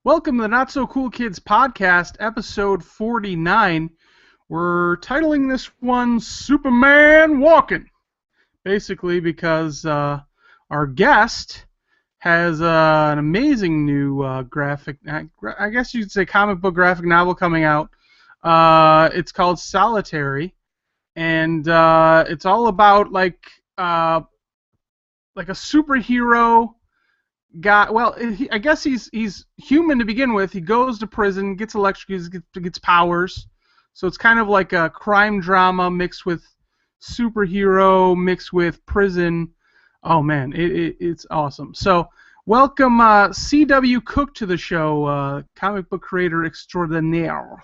Welcome to the Not So Cool Kids podcast, episode 49. We're titling this one Superman Walking, basically because our guest has an amazing new graphic, I guess you'd say comic book graphic novel coming out. It's called Solitary, and it's all about like a superhero guy. Well, I guess he's human to begin with. He goes to prison, gets electrocuted, gets powers. So it's kind of like a crime drama mixed with superhero, mixed with prison. Oh man, it's awesome. So welcome C.W. Cook to the show, comic book creator extraordinaire.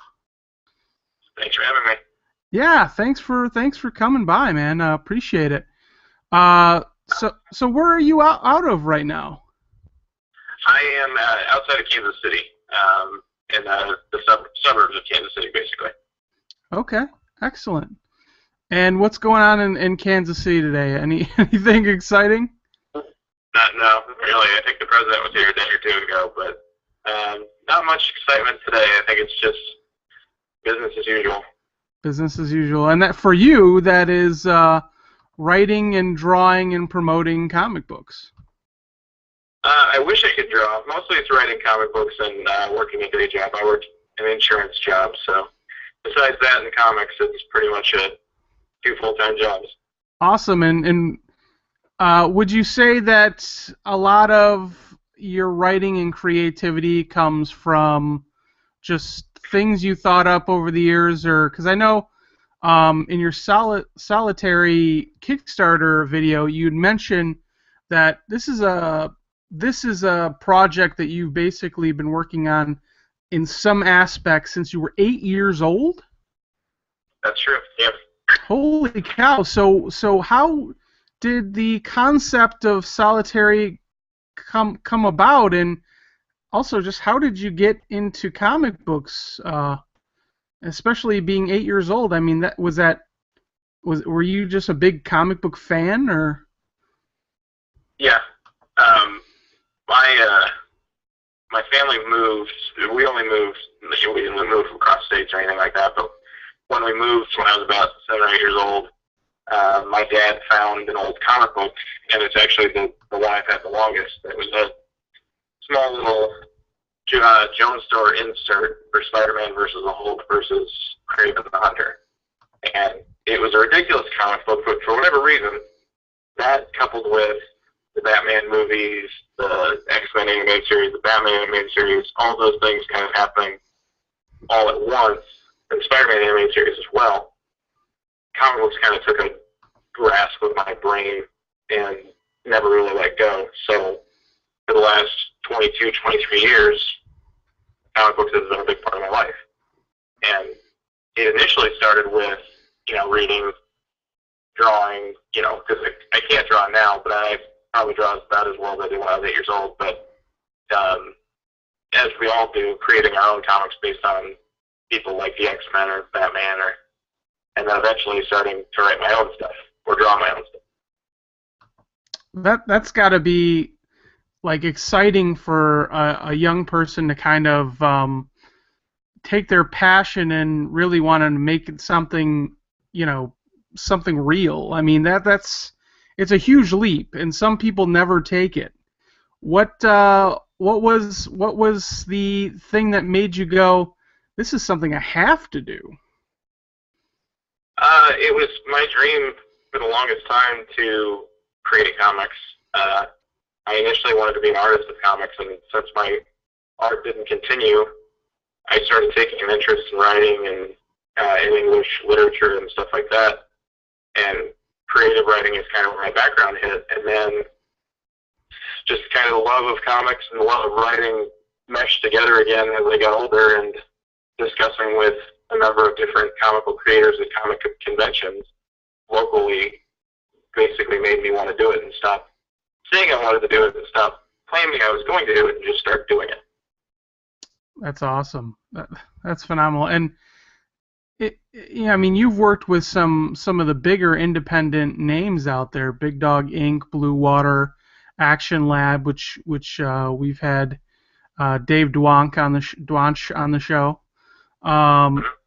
Thanks for having me. Yeah, thanks for coming by, man. Appreciate it. So where are you out of right now? I am outside of Kansas City, in the suburbs of Kansas City, basically. Okay, excellent. And what's going on in Kansas City today? Anything exciting? No, really. I think the president was here a day or two ago, but not much excitement today. I think it's just business as usual. Business as usual. And that for you, that is writing and drawing and promoting comic books. I wish I could draw. Mostly it's writing comic books and working a day job. I work an insurance job, so besides that and comics, it's pretty much two full-time jobs. Awesome. And would you say that a lot of your writing and creativity comes from just things you thought up over the years? Or because I know in your Solitary Kickstarter video, you'd mentioned that this is a project that you've basically been working on in some aspects since you were 8 years old? That's true, yep. Holy cow. So how did the concept of Solitary come about, and also just how did you get into comic books, especially being 8 years old? I mean, were you just a big comic book fan, or? Yeah. My family moved. We didn't move across states or anything like that. But when we moved, when I was about 7 or 8 years old, my dad found an old comic book, and it's actually the one I've had the longest. It was a small little Jones Store insert for Spider-Man versus the Hulk versus Kraven the Hunter, and it was a ridiculous comic book. But for whatever reason, that coupled with the Batman movies, the X-Men animated series, the Batman animated series, all those things kind of happening all at once, and Spider-Man animated series as well. Comic books kind of took a grasp of my brain and never really let go. So for the last 22, 23 years, comic books has been a big part of my life. And it initially started with, reading, drawing, because I can't draw now, but I probably draw about as well as I did when I was 8 years old, but as we all do, creating our own comics based on people like the X-Men or Batman, and then eventually starting to write my own stuff or draw my own stuff. That's got to be like exciting for a young person to kind of take their passion and really want to make it something, something real. I mean, it's a huge leap, and some people never take it. What was the thing that made you go, this is something I have to do? It was my dream for the longest time to create comics. I initially wanted to be an artist of comics, and since my art didn't continue, I started taking an interest in writing and in English literature and stuff like that. And creative writing is kind of where my background hit, and then just kind of the love of comics and the love of writing meshed together again as I got older, and discussing with a number of different comic book creators at comic conventions locally basically made me want to do it and stop saying I wanted to do it and stop claiming I was going to do it and just start doing it. That's awesome. That's phenomenal. And I mean, you've worked with some of the bigger independent names out there, Big Dog Inc., Blue Water, Action Lab, which we've had Dave Dwanch on the show,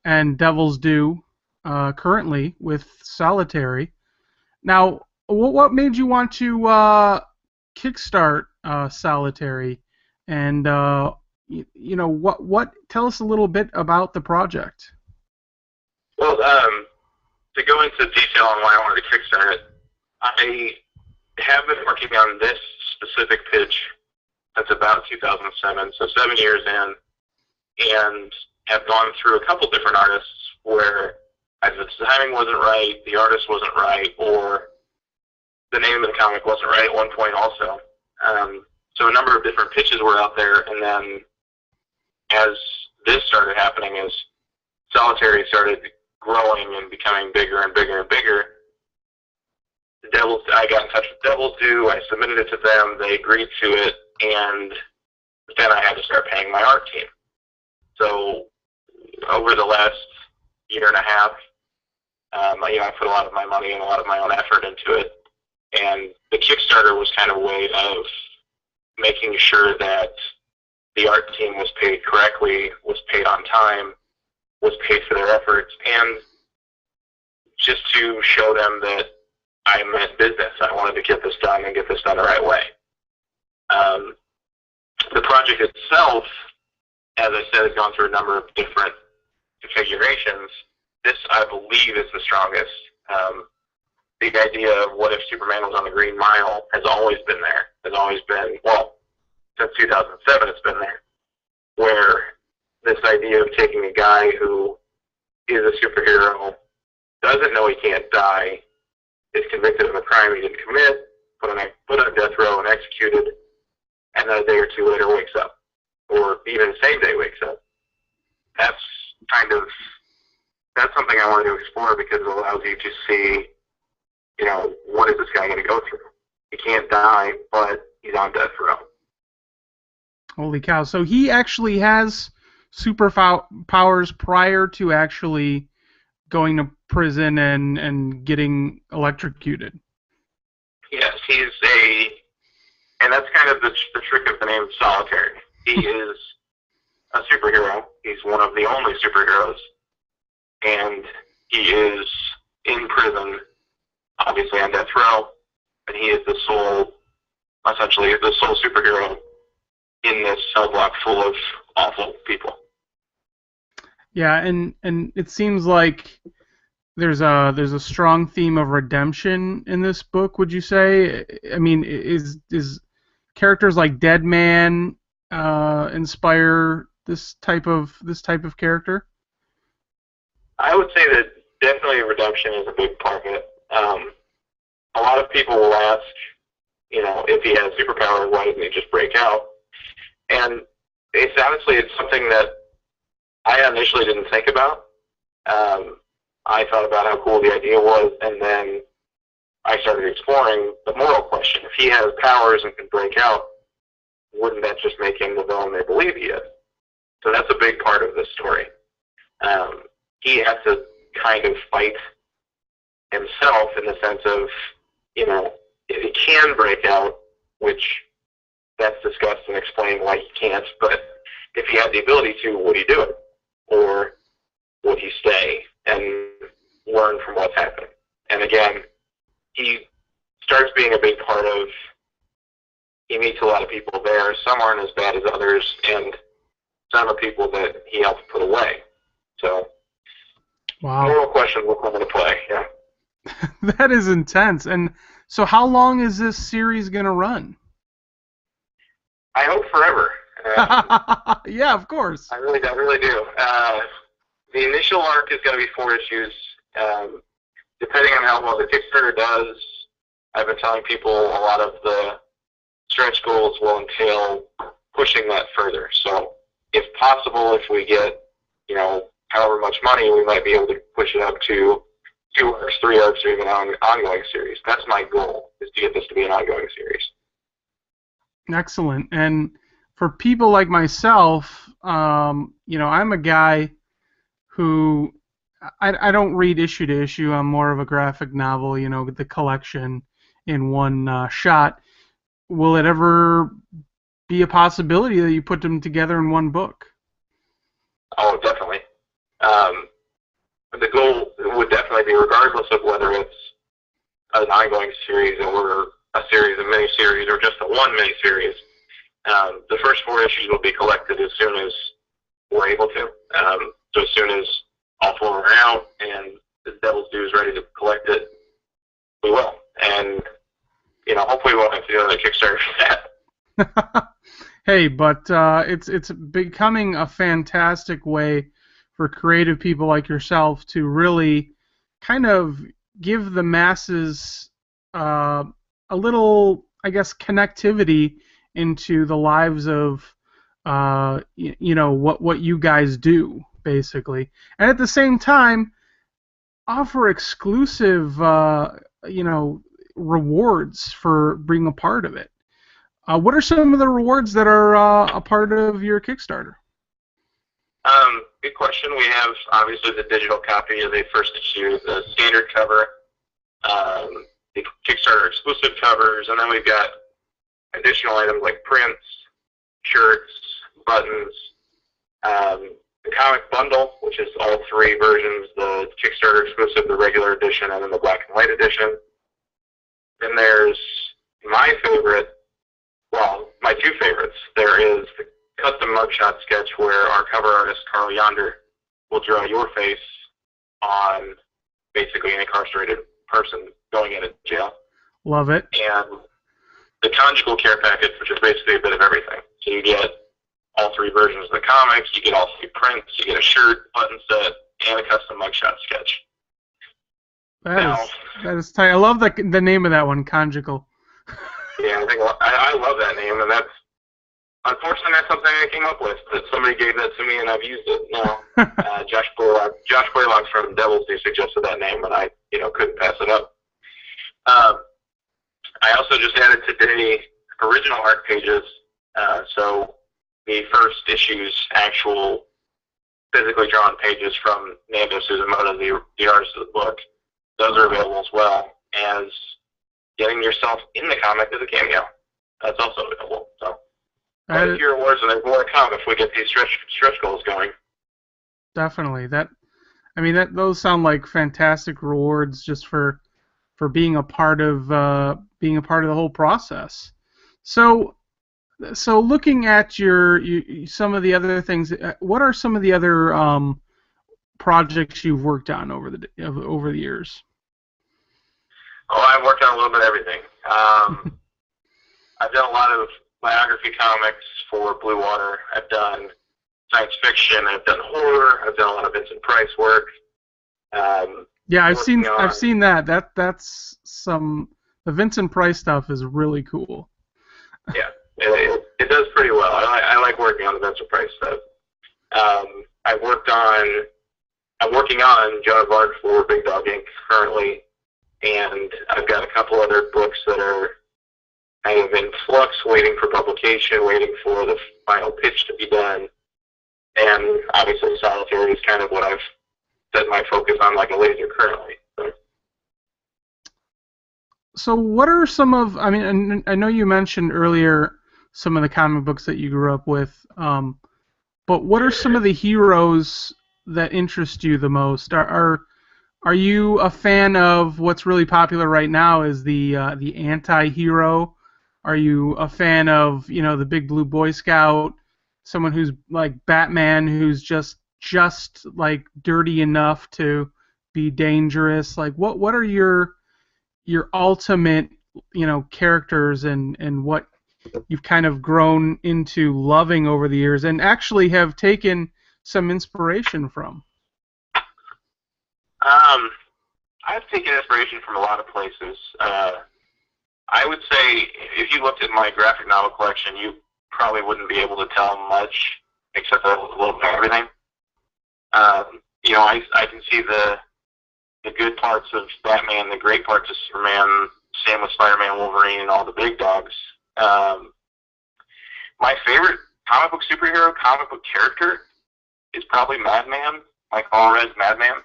and Devil's Due currently with Solitary. Now, what made you want to kickstart Solitary, and what? Tell us a little bit about the project. Well, to go into detail on why I wanted to kickstart it, I have been working on this specific pitch since about 2007, so 7 years in, and have gone through a couple different artists where either the timing wasn't right, the artist wasn't right, or the name of the comic wasn't right at one point also. So a number of different pitches were out there, and then as this started happening, as Solitary started growing and becoming bigger and bigger and bigger, I got in touch with Devil's Due, I submitted it to them, they agreed to it, and then I had to start paying my art team. So over the last year and a half, I put a lot of my money and a lot of my own effort into it, and the Kickstarter was kind of a way of making sure that the art team was paid correctly, was paid on time, was paid for their efforts, and just to show them that I meant business. I wanted to get this done and get this done the right way. The project itself, as I said, has gone through a number of different configurations. This, I believe, is the strongest. The idea of what if Superman was on the Green Mile has always been there. Has always been, well, since 2007 it's been there. Where this idea of taking a guy who is a superhero, doesn't know he can't die, is convicted of a crime he didn't commit, put on death row and executed, and then a day or two later wakes up. Or even the same day wakes up. That's something I wanted to explore because it allows you to see, what is this guy going to go through? He can't die, but he's on death row. Holy cow. So he actually has superpowers prior to actually going to prison and getting electrocuted. Yes, and that's kind of the trick of the name Solitary. He is a superhero. He's one of the only superheroes. And he is in prison, obviously on death row, and he is essentially the sole superhero in this cell block full of awful people. Yeah, and it seems like there's a strong theme of redemption in this book. Would you say? I mean, is characters like Deadman inspire this type of character? I would say that definitely redemption is a big part of it. A lot of people will ask, if he has superpowers, why doesn't he just break out? And it's something that I initially didn't think about. I thought about how cool the idea was, and then I started exploring the moral question. If he has powers and can break out, wouldn't that just make him the villain they believe he is? So that's a big part of this story. He has to kind of fight himself in the sense of, if he can break out, which that's discussed and explained why he can't, but if he had the ability to, would he do it? Or would he stay and learn from what's happening? And again, he starts being a big part of, he meets a lot of people there. Some aren't as bad as others, and some are people that he helped put away. So, wow. Moral question will come into play, yeah. That is intense. And so how long is this series going to run? I hope forever. Yeah, of course. I really do. The initial arc is going to be 4 issues. Depending on how well the Kickstarter does, I've been telling people a lot of the stretch goals will entail pushing that further. So if possible, if we get, however much money, we might be able to push it up to 2 arcs, 3 arcs, or even an ongoing series. That's my goal, is to get this to be an ongoing series. Excellent. And for people like myself, I'm a guy who I don't read issue to issue. I'm more of a graphic novel, the collection in one shot. Will it ever be a possibility that you put them together in one book. Oh, definitely. The goal would definitely be, regardless of whether it's an ongoing series or a series of miniseries or just a one miniseries, the first 4 issues will be collected as soon as we're able to. So as soon as all 4 are out and the Devil's Due is ready to collect it, we will. And, hopefully we won't have to do another Kickstarter for that. Hey, but it's becoming a fantastic way for creative people like yourself to really kind of give the masses a little, I guess, connectivity into the lives of what you guys do, basically, and at the same time offer exclusive rewards for being a part of it. What are some of the rewards that are a part of your Kickstarter? Good question. We have, obviously, the digital copy of the first issue, the standard cover, the Kickstarter exclusive covers, and then we've got additional items like prints, shirts, buttons, the comic bundle, which is all 3 versions, the Kickstarter exclusive, the regular edition, and then the black and white edition. Then there's my favorite, well, my 2 favorites. There is the custom mugshot sketch where our cover artist, Carl Yonder, will draw your face on basically an incarcerated person going into jail. Love it. And the conjugal care package, which is basically a bit of everything. So you get all 3 versions of the comics, you get all 3 prints, you get a shirt, button set, and a custom mugshot sketch. That is tight. I love the name of that one, conjugal. Yeah, I love that name, and that's unfortunately that's something I came up with. That somebody gave that to me, and I've used it now. Josh Blaylock from Devil's Due suggested that name, and I couldn't pass it up. I also just added today original art pages, so the first issue's actual physically drawn pages from Nando Suzumoto, the artist of the book. Those are available as well as getting yourself in the comic as a cameo. That's also available. So, quite a few rewards, and there's more to come if we get these stretch goals going. Definitely. Those sound like fantastic rewards just for being a part of the whole process. So looking at some of the other things, what are some of the other projects you've worked on over the years? Oh, I've worked on a little bit of everything. I've done a lot of biography comics for Blue Water. I've done science fiction. I've done horror. I've done a lot of Vincent Price work. Yeah, I've seen that. That's some. The Vincent Price stuff is really cool. Yeah, it does pretty well. I like working on the Vincent Price stuff. I'm working on Joan of Arc for Big Dog Inc. currently, and I've got a couple other books that are kind of in flux, waiting for publication, waiting for the final pitch to be done. And obviously Solitary is kind of what I've set my focus on like a laser currently. So what are some of, I know you mentioned earlier some of the comic books that you grew up with, but what are some of the heroes that interest you the most? Are you a fan of what's really popular right now is the anti-hero? Are you a fan of, the Big Blue Boy Scout, someone who's like Batman, who's just like dirty enough to be dangerous? Like what are your ultimate, characters and what you've kind of grown into loving over the years and actually have taken some inspiration from? I've taken inspiration from a lot of places. I would say if you looked at my graphic novel collection, you probably wouldn't be able to tell much except a little bit of everything. I can see the good parts of Batman, the great parts of Superman, same with Spider-Man, Wolverine, and all the big dogs. My favorite comic book superhero, comic book character is probably Madman, Mike Allred's Madman.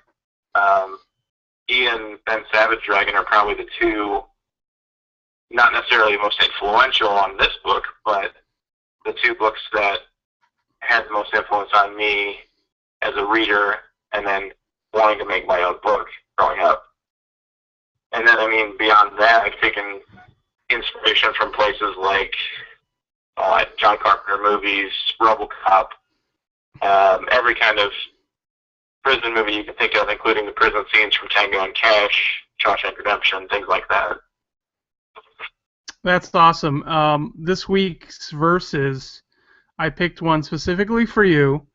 He and Ben Savage Dragon are probably the two, not necessarily most influential on this book, but the two books that had the most influence on me as a reader, and then wanting to make my own book growing up. And then, I mean, beyond that, I've taken inspiration from places like John Carpenter movies, Robocop, every kind of prison movie you can think of, including the prison scenes from Tango and Cash, Shawshank Redemption, things like that. That's awesome. This week's verses, I picked one specifically for you.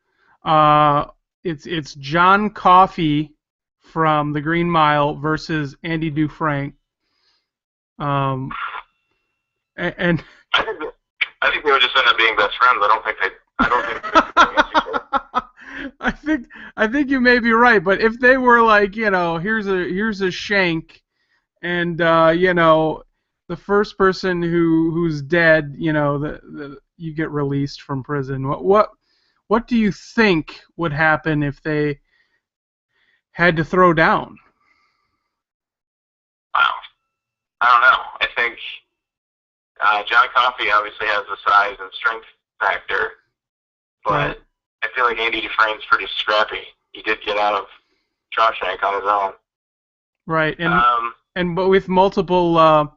It's John Coffey from The Green Mile versus Andy Dufresne. And I think they would just end up being best friends. I don't think I think you may be right, but if they were like, here's a shank, and the first person who's dead, you get released from prison. What do you think would happen if they had to throw down? Wow. I don't know. I think John Coffey obviously has the size and strength factor, but I feel like Andy Dufresne's pretty scrappy. He did get out of Shawshank on his own. Right, but with multiple,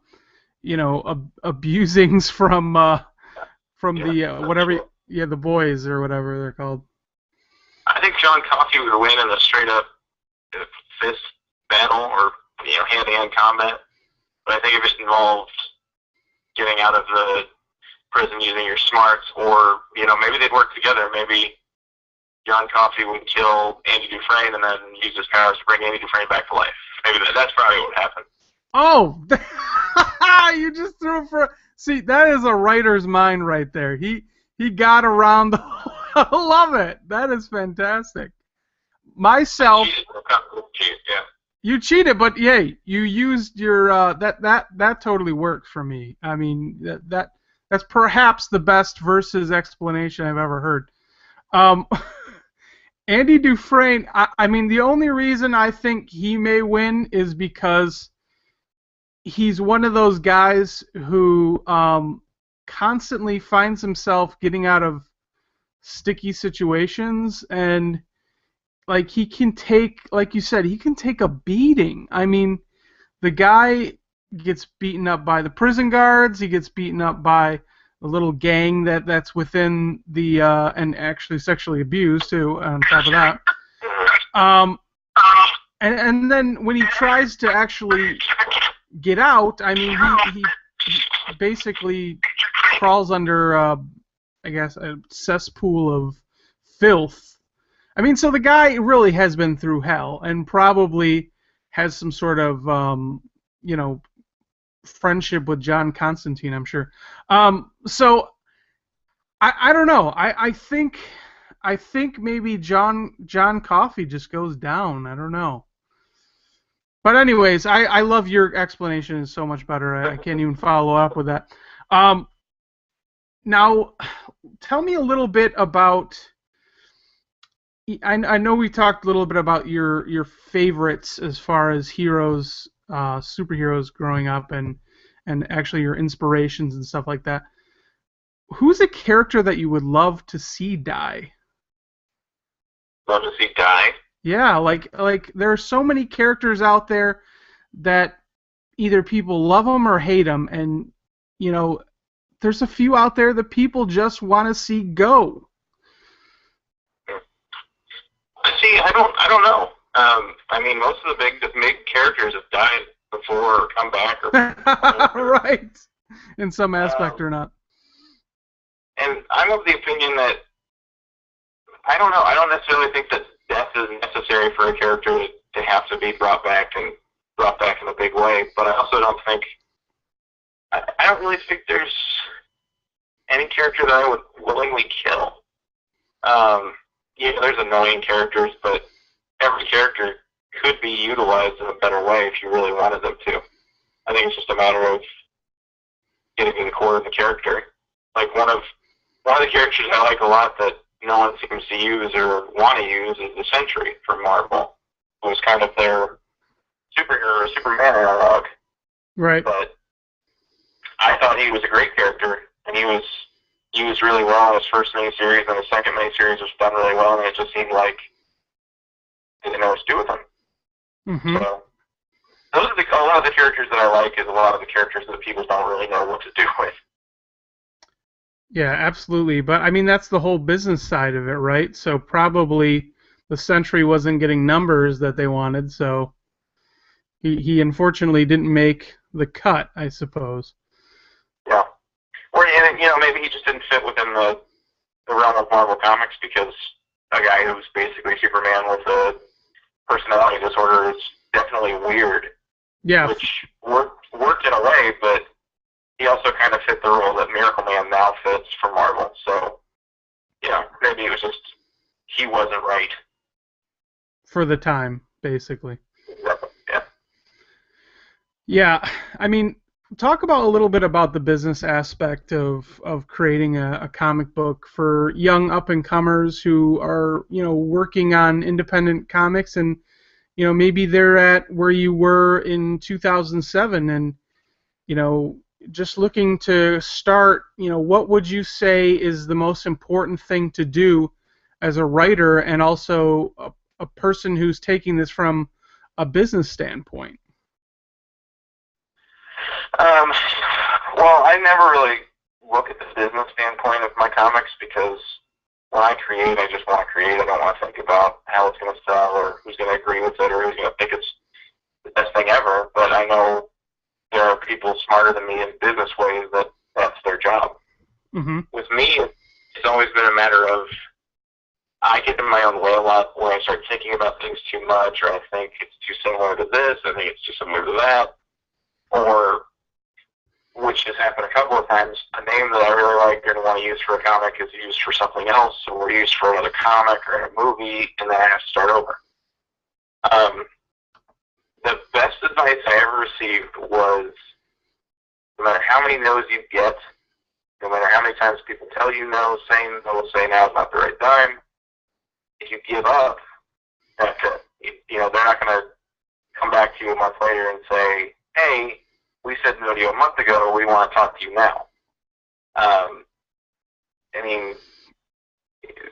abusings from the boys or whatever they're called. I think John Coffey would win in a straight-up fist battle or hand-to-hand combat. But I think if it involved getting out of the prison using your smarts, or maybe they'd work together. Maybe John Coffey would kill Andy Dufresne and then use his powers to bring Andy Dufresne back to life. Maybe that's probably what would happen. Oh, you just threw it for. See, that is a writer's mind right there. He got around the. I love it. That is fantastic. Myself. You cheated, but yay, you used your that totally worked for me. I mean, that's perhaps the best versus explanation I've ever heard. Andy Dufresne, I mean, the only reason I think he may win is because he's one of those guys who constantly finds himself getting out of sticky situations, and like he can take, like you said, he can take a beating. I mean, the guy gets beaten up by the prison guards, he gets beaten up by a little gang that's within the and actually sexually abused too on top of that. And then when he tries to actually get out, I mean, he basically crawls under I guess a cesspool of filth. I mean, so the guy really has been through hell and probably has some sort of friendship with John Constantine, I'm sure. So I don't know. I think maybe John Coffey just goes down. I don't know. But anyways, I love your explanation. It's so much better. I can't even follow up with that. Now, tell me a little bit about. I know we talked a little bit about your favorites as far as heroes, superheroes growing up, and actually your inspirations and stuff like that. Who's a character that you would love to see die? Love to see die? Yeah, like there are so many characters out there that either people love them or hate them, and there's a few out there that people just want to see go. See, I don't know. I mean, most of the big characters have died before or come back or right, in some aspect or not. And I'm of the opinion that I don't know. I don't necessarily think that death is necessary for a character to have to be brought back in a big way. But I also don't think I don't really think there's any character that I would willingly kill. There's annoying characters, but every character could be utilized in a better way if you really wanted them to. I think it's just a matter of getting to the core of the character. Like one of the characters I like a lot that no one seems to use or want to use is the Sentry from Marvel. It was kind of their superhero or Superman analog. Right. But I thought he was a great character, and he was was really well in his first miniseries, and his second miniseries was done really well, and it just seemed like they didn't know what to do with him. Mm-hmm. So those are a lot of the characters that I like is a lot of the characters that people don't really know what to do with. Yeah, absolutely. But I mean, that's the whole business side of it, right? So probably the Sentry wasn't getting numbers that they wanted, so he unfortunately didn't make the cut, I suppose. Yeah. Or, maybe he just didn't fit within the realm of Marvel Comics because a guy who's basically Superman with a personality disorder is definitely weird. Yeah. Which worked in a way, but he also kind of fit the role that Miracle Man now fits for Marvel. So, maybe it was just he wasn't right. For the time, basically. Exactly. Yeah. Yeah, I mean, talk about a little bit about the business aspect of creating a comic book for young up-and-comers who are, working on independent comics, and, maybe they're at where you were in 2007 and, just looking to start, what would you say is the most important thing to do as a writer and also a person who's taking this from a business standpoint? Well, I never really look at the business standpoint of my comics because when I create, I just want to create. I don't want to think about how it's going to sell or who's going to agree with it or who's going to think it's the best thing ever. But I know there are people smarter than me in business ways that that's their job. Mm-hmm. With me, it's always been a matter of I get in my own way a lot where I start thinking about things too much, or I think it's too similar to this, I think it's too similar to that, or, which has happened a couple of times, a name that I really like and want to use for a comic is used for something else, or used for another comic or a movie, and then I have to start over. The best advice I ever received was, no matter how many no's you get, no matter how many times people tell you no, saying no, say now's not the right time, if you give up, that's it. They're not going to come back to you a month later and say, hey, we said no to you a month ago, we want to talk to you now.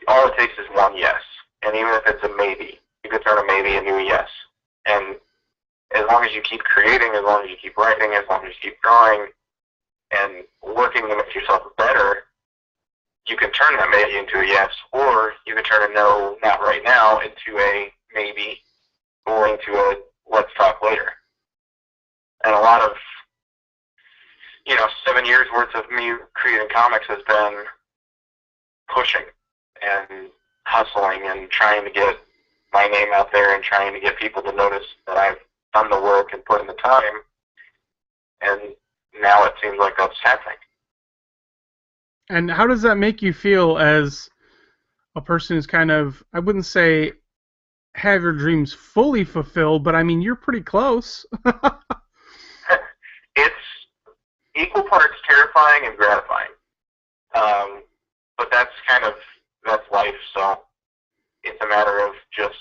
All it takes is one yes. And even if it's a maybe, you can turn a maybe into a yes. And as long as you keep creating, as long as you keep writing, as long as you keep drawing, and working to make yourself better, you can turn that maybe into a yes, or you can turn a no, not right now, into a maybe, or into a let's talk later. And a lot of, 7 years worth of me creating comics has been pushing and hustling and trying to get my name out there and trying to get people to notice that I've done the work and put in the time. And now it seems like that's happening. And how does that make you feel as a person who's kind of, I wouldn't say have your dreams fully fulfilled, but I mean, you're pretty close. It's equal parts terrifying and gratifying. But that's life, so it's a matter of just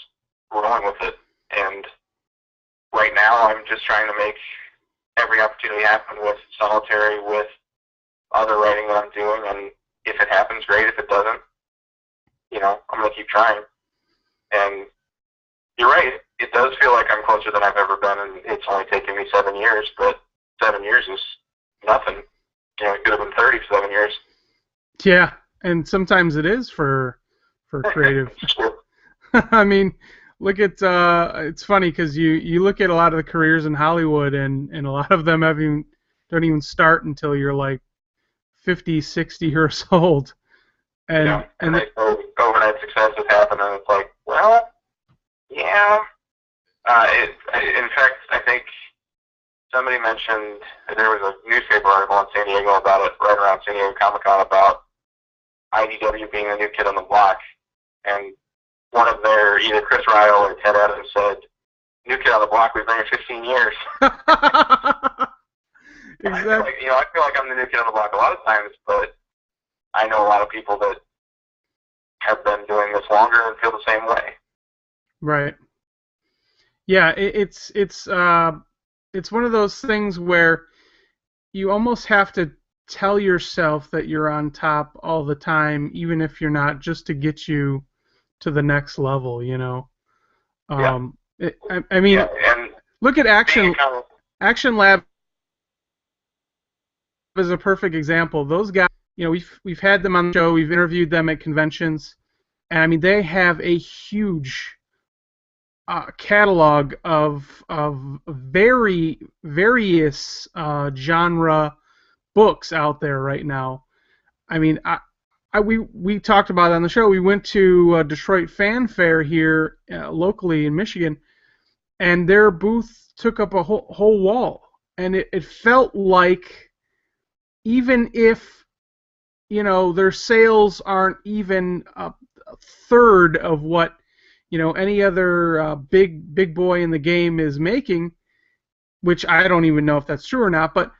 rolling with it. And right now I'm just trying to make every opportunity happen with Solitary, with other writing that I'm doing, and if it happens, great. If it doesn't, I'm going to keep trying. And you're right, it does feel like I'm closer than I've ever been, and it's only taken me 7 years, but 7 years is nothing. It could have been 30 for 7 years. Yeah, and sometimes it is for creative. I mean, look at it's funny because you look at a lot of the careers in Hollywood, and a lot of them don't even start until you're like 50, 60 years old. And overnight success has happened, and it's like, well, yeah. In fact, I think somebody mentioned there was a newspaper article in San Diego about it, right around San Diego Comic-Con, about IDW being the new kid on the block. And one of their, either Chris Ryle or Ted Adams said, new kid on the block, we've been here 15 years. Exactly. I feel like I'm the new kid on the block a lot of times, but I know a lot of people that have been doing this longer and feel the same way. Right. Yeah, it's one of those things where you almost have to tell yourself that you're on top all the time, even if you're not, just to get you to the next level, you know. Yeah. I mean, Yeah, and look at being kind of, Action Lab is a perfect example. Those guys, you know, we've had them on the show, we've interviewed them at conventions, and I mean, they have a huge catalog of various genre books out there right now. I mean, we talked about it on the show. We went to Detroit Fan Fair here locally in Michigan, and their booth took up a whole wall, and it felt like, even if, you know, their sales aren't even a third of what, you know, any other big boy in the game is making, which I don't even know if that's true or not, but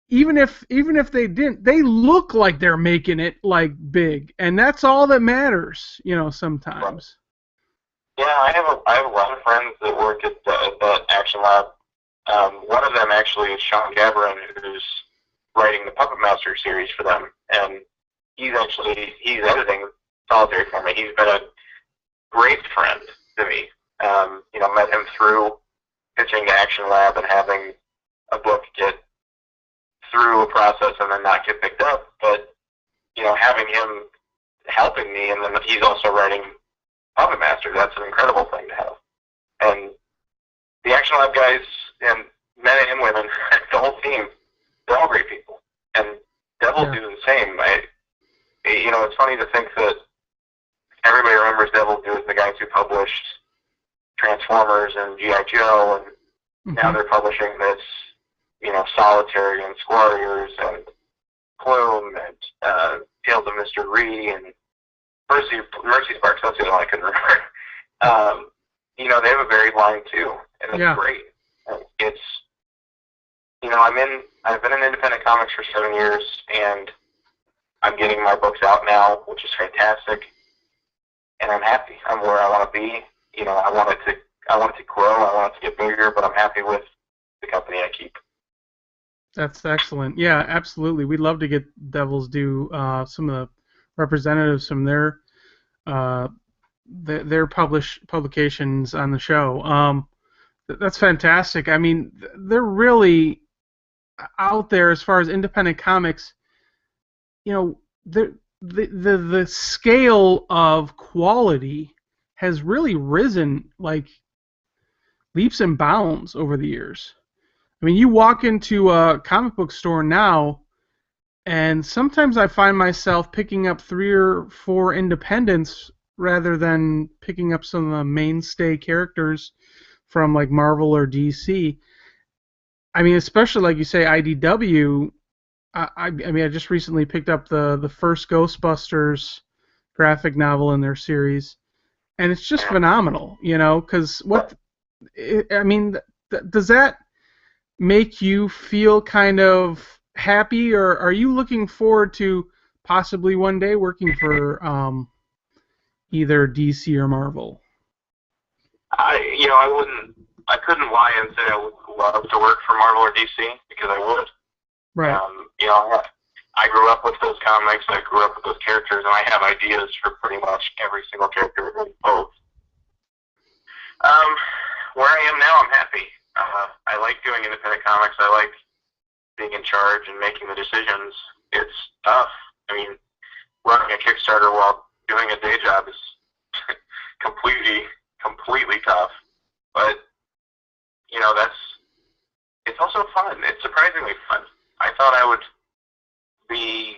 even if they didn't, they look like they're making it like big, and that's all that matters, you know, sometimes. Yeah, I have a lot of friends that work at the Action Lab. One of them actually is Sean Gabrin, who's writing the Puppet Master series for them, and he's editing Solitary for me. He's been a great friend to me. You know, met him through pitching to Action Lab and having a book get through a process and then not get picked up, but, you know, having him helping me, and then he's also writing Puppet Master. That's an incredible thing to have. And the Action Lab guys, and men and women, the whole team, they're all great people. And Devil do the same. You know, it's funny to think that everybody remembers Devil Do as the guys who published Transformers and G.I. Joe, and now they're publishing this, you know, Solitary and Squarriors and Plume and Tales of Mr. Ree and Mercy Sparks. That's the other one I couldn't remember. You know, they have a varied line too, and it's great. It's, you know, I've been in independent comics for 7 years, and I'm getting my books out now, which is fantastic, and I'm happy. I'm where I want to be. You know, I want it to grow. I want it to get bigger, but I'm happy with the company I keep. That's excellent. Yeah, absolutely. We'd love to get Devils Do some of the representatives from their publications on the show. That's fantastic. I mean, they're really out there as far as independent comics. You know, the scale of quality has really risen like leaps and bounds over the years. I mean, you walk into a comic book store now, and sometimes I find myself picking up 3 or 4 independents rather than picking up some of the mainstay characters from like Marvel or DC. I mean, especially like you say, IDW. I mean, I just recently picked up the first Ghostbusters graphic novel in their series, and it's just phenomenal, you know, because does that make you feel kind of happy, or are you looking forward to possibly one day working for either DC or Marvel? I couldn't lie and say I would love to work for Marvel or DC, because I would. Right. You know, I grew up with those comics, I grew up with those characters, and I have ideas for pretty much every single character in both. Where I am now, I'm happy. I like doing independent comics. I like being in charge and making the decisions. It's tough. I mean, running a Kickstarter while doing a day job is completely tough. But, you know, it's also fun. It's surprisingly fun. I thought I would be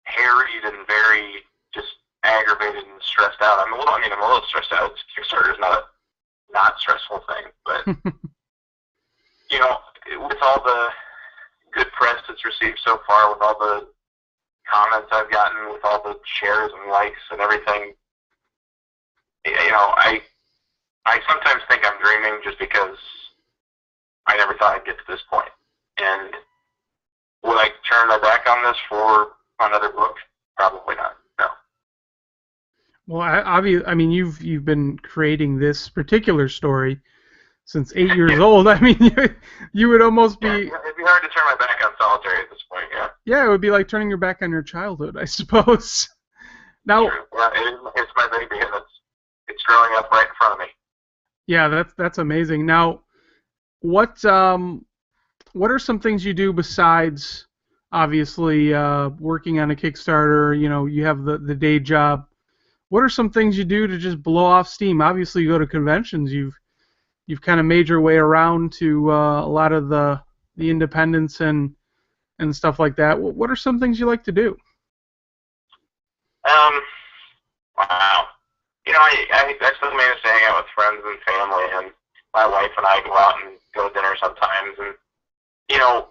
harried and very just aggravated and stressed out. I'm a little stressed out. Kickstarter is not a stressful thing, but you know, with all the good press that's received so far, with all the comments I've gotten, with all the shares and likes and everything, you know, I sometimes think I'm dreaming, just because I never thought I'd get to this point. And would I turn my back on this for another book? Probably not. No. Well, I mean, you've been creating this particular story since 8 years old. I mean, you would almost be. Yeah, it'd be hard to turn my back on Solitary at this point. Yeah. Yeah, it would be like turning your back on your childhood, I suppose. Now, True. Yeah, it's my baby, and it's growing up right in front of me. yeah, that's amazing. Now, what what are some things you do besides obviously working on a Kickstarter? You know, you have the day job. What are some things you do to just blow off steam? Obviously, you go to conventions. You've kind of made your way around to a lot of the independents and stuff like that. What are some things you like to do? Um, wow. I still manage to hang out with friends and family, and my wife and I go out and go to dinner sometimes, and you know,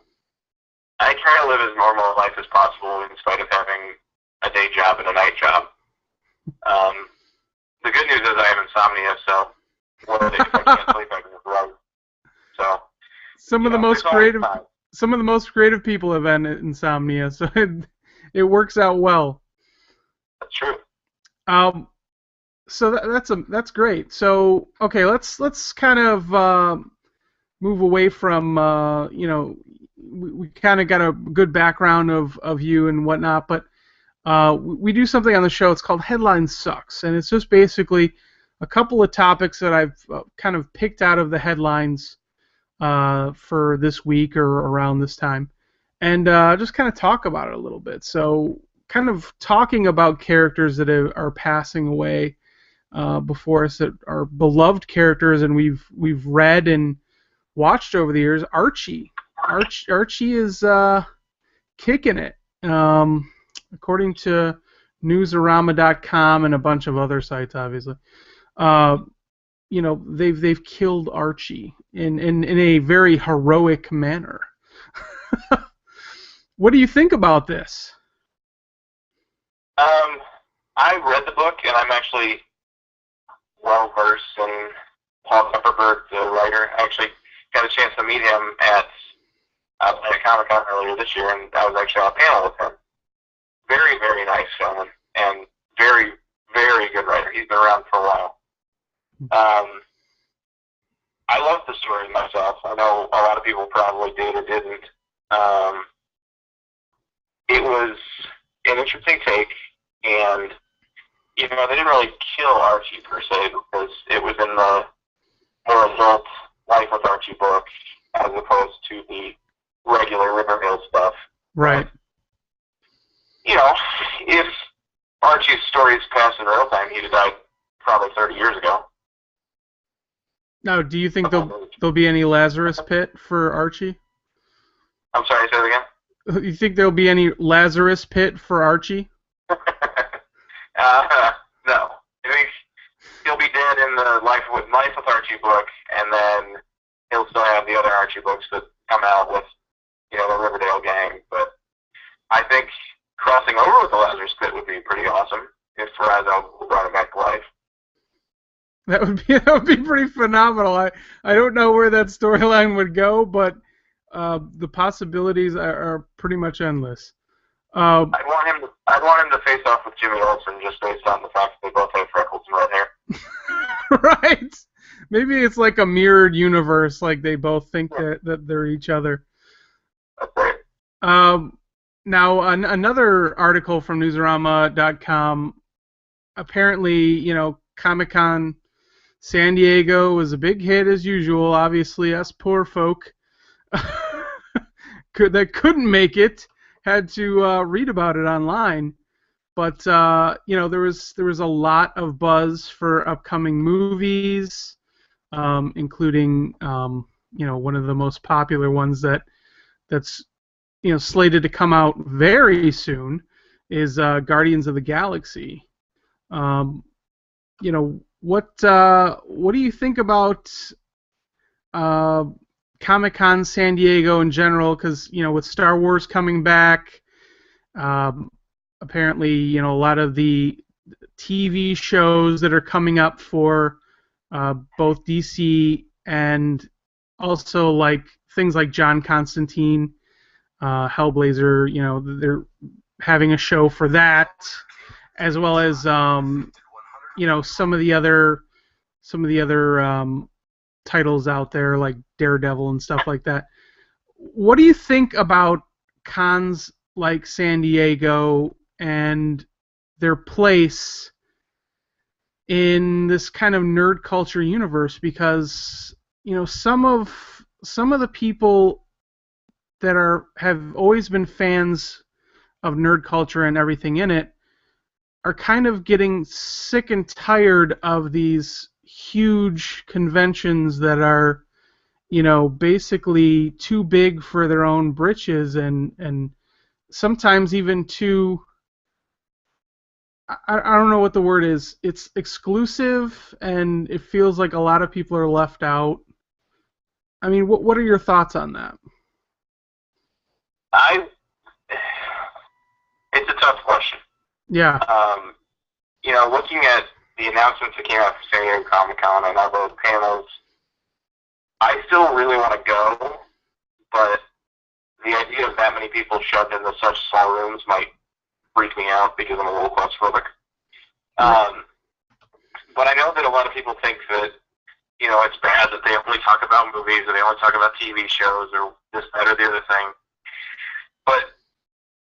I try to live as normal a life as possible in spite of having a day job and a night job. Um, the good news is I have insomnia, so if I can't sleep, I can just run. So, Some of the most there's always creative time. some of the most creative people have insomnia, so it works out well. That's true. Um, so that's great. So okay, let's kind of move away from we kind of got a good background of you and whatnot, but we do something on the show. It's called Headline Sucks, and it's just basically a couple of topics that I've kind of picked out of the headlines for this week or around this time, and just kind of talk about it a little bit. So, kind of talking about characters that are passing away before us that are beloved characters, and we've read and watched over the years. Archie is kicking it. According to Newsarama.com and a bunch of other sites, obviously, they've killed Archie in a very heroic manner. What do you think about this? I read the book, and I'm actually well versed in Paul Kupperberg, the writer. I actually got a chance to meet him at Comic-Con earlier this year, and I was actually on a panel with him. Very, very nice gentleman, and very, very good writer. He's been around for a while. I love the story myself. I know a lot of people probably did or didn't. It was an interesting take, and they didn't really kill Archie per se because it was in the more adult Life with Archie book as opposed to the regular Riverdale stuff. Right. If Archie's stories passed in real time, he'd have died probably 30 years ago. Now, do you think there'll be any Lazarus Pit for Archie? I'm sorry, say it again? You think there'll be any Lazarus Pit for Archie? No. I think he'll be dead in the Life with Archie book, and then he'll still have the other Archie books that come out with, the Riverdale gang. But I think crossing over with the Lazarus Pit would be pretty awesome if Ferrazzo brought it back to life. That would be pretty phenomenal. I don't know where that storyline would go, but the possibilities are pretty much endless. I'd want him to face off with Jimmy Olsen just based on the fact that they both have freckles and red hair. Right. Maybe it's like a mirrored universe, like they both think that they're each other. That's right. Now, another article from Newsarama.com, apparently, Comic-Con San Diego was a big hit as usual. Obviously, us poor folk that couldn't make it had to read about it online. But there was a lot of buzz for upcoming movies, including one of the most popular ones that's slated to come out very soon is Guardians of the Galaxy. What do you think about Comic-Con San Diego in general? Because with Star Wars coming back, apparently a lot of the TV shows that are coming up for both DC and also like things like John Constantine, Hellblazer. They're having a show for that, as well as some of the other titles out there like Daredevil and stuff like that. What do you think about cons like San Diego and their place in this kind of nerd culture universe, because some of the people that have always been fans of nerd culture and everything in it are kind of getting sick and tired of these huge conventions that are, basically too big for their own britches, and sometimes even too, I don't know what the word is. It's exclusive, and it feels like a lot of people are left out. I mean, what are your thoughts on that? It's a tough question. Yeah. Looking at the announcements that came out from San Diego Comic-Con and all those panels, I still really want to go, but the idea of that many people shoved into such small rooms might freak me out because I'm a little claustrophobic. But I know that a lot of people think that, it's bad that they only talk about movies or they only talk about TV shows or this, that, or the other thing. But,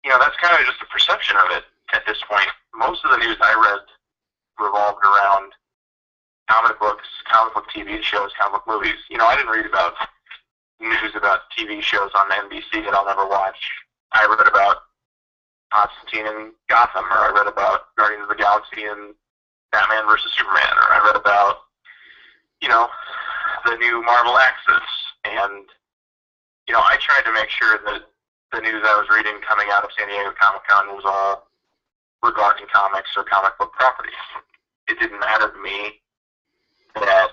that's kind of just a perception of it at this point. Most of the news I read revolved around comic books, comic book TV shows, comic book movies. I didn't read about news about TV shows on NBC that I'll never watch. I read about Constantine and Gotham, or I read about Guardians of the Galaxy and Batman vs. Superman, or I read about, the new Marvel Axis. And, I tried to make sure that the news I was reading coming out of San Diego Comic-Con was all regarding comics or comic book properties. It didn't matter to me that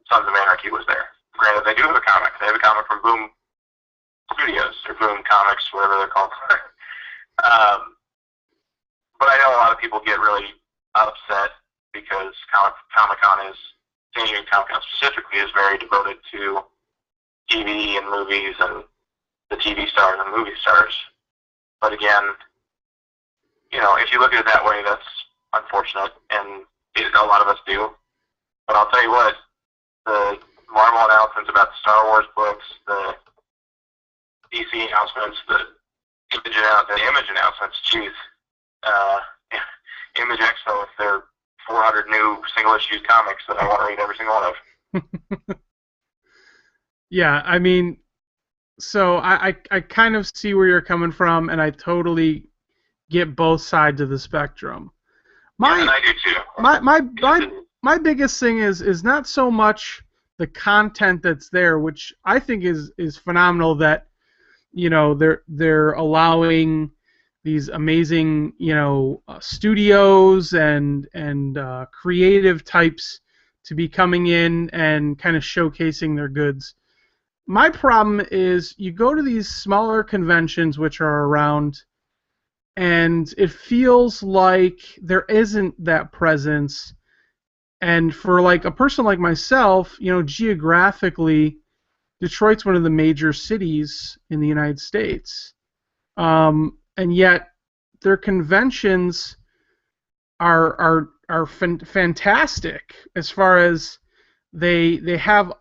Sons of Anarchy was there. Granted, they do have a comic. They have a comic from Boom Studios, or Boom Comics, whatever they're called. But I know a lot of people get really upset because Comic-Con San Diego Comic-Con specifically, is very devoted to TV and movies and the TV stars and movie stars. But again, if you look at it that way, that's unfortunate, and a lot of us do. But I'll tell you what, the Marvel announcements about the Star Wars books, the DC announcements, the image announcements, Image Expo with their 400 new single-issue comics that I want to read every single one of. Yeah, I mean, so I kind of see where you're coming from, and I totally get both sides of the spectrum. And I do too. My biggest thing is not so much the content that's there, which I think is phenomenal, that they're allowing these amazing studios and creative types to be coming in and kind of showcasing their goods. My problem is you go to these smaller conventions which are around, and it feels like there isn't that presence. And for like a person like myself, geographically, Detroit's one of the major cities in the United States, and yet their conventions are fantastic as far as they have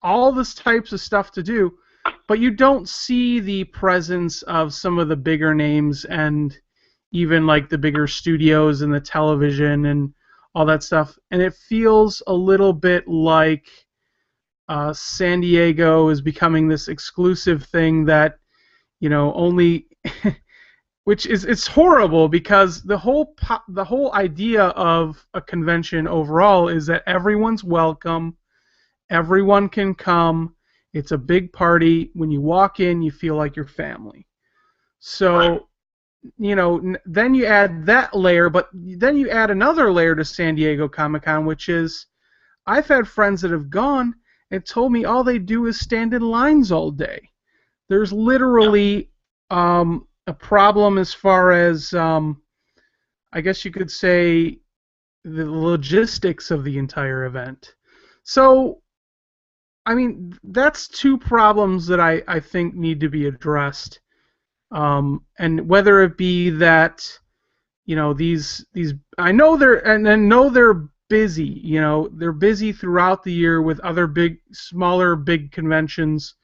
all this types of stuff to do, but you don't see the presence of some of the bigger names and even like the bigger studios and the television and all that stuff. And it feels a little bit like San Diego is becoming this exclusive thing that only which is, it's horrible, because the whole idea of a convention overall is that everyone's welcome, everyone can come. It's a big party. When you walk in, you feel like you're family. So, then you add that layer, but then you add another layer to San Diego Comic-Con, which is, I've had friends that have gone and told me all they do is stand in lines all day. There's literally a problem as far as, I guess you could say, the logistics of the entire event. So, I mean, that's two problems that I think need to be addressed. And whether it be that, these I know they're busy. They're busy throughout the year with other smaller big conventions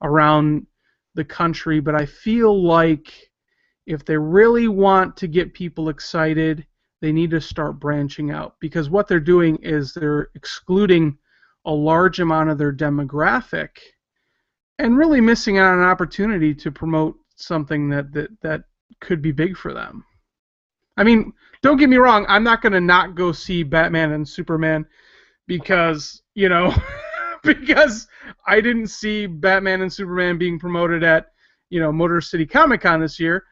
around the country, but I feel like if they really want to get people excited, they need to start branching out, because what they're doing is they're excluding a large amount of their demographic and really missing out on an opportunity to promote something that could be big for them. I mean, don't get me wrong, I'm not going to not go see Batman and Superman because, because I didn't see Batman and Superman being promoted at, Motor City Comic Con this year,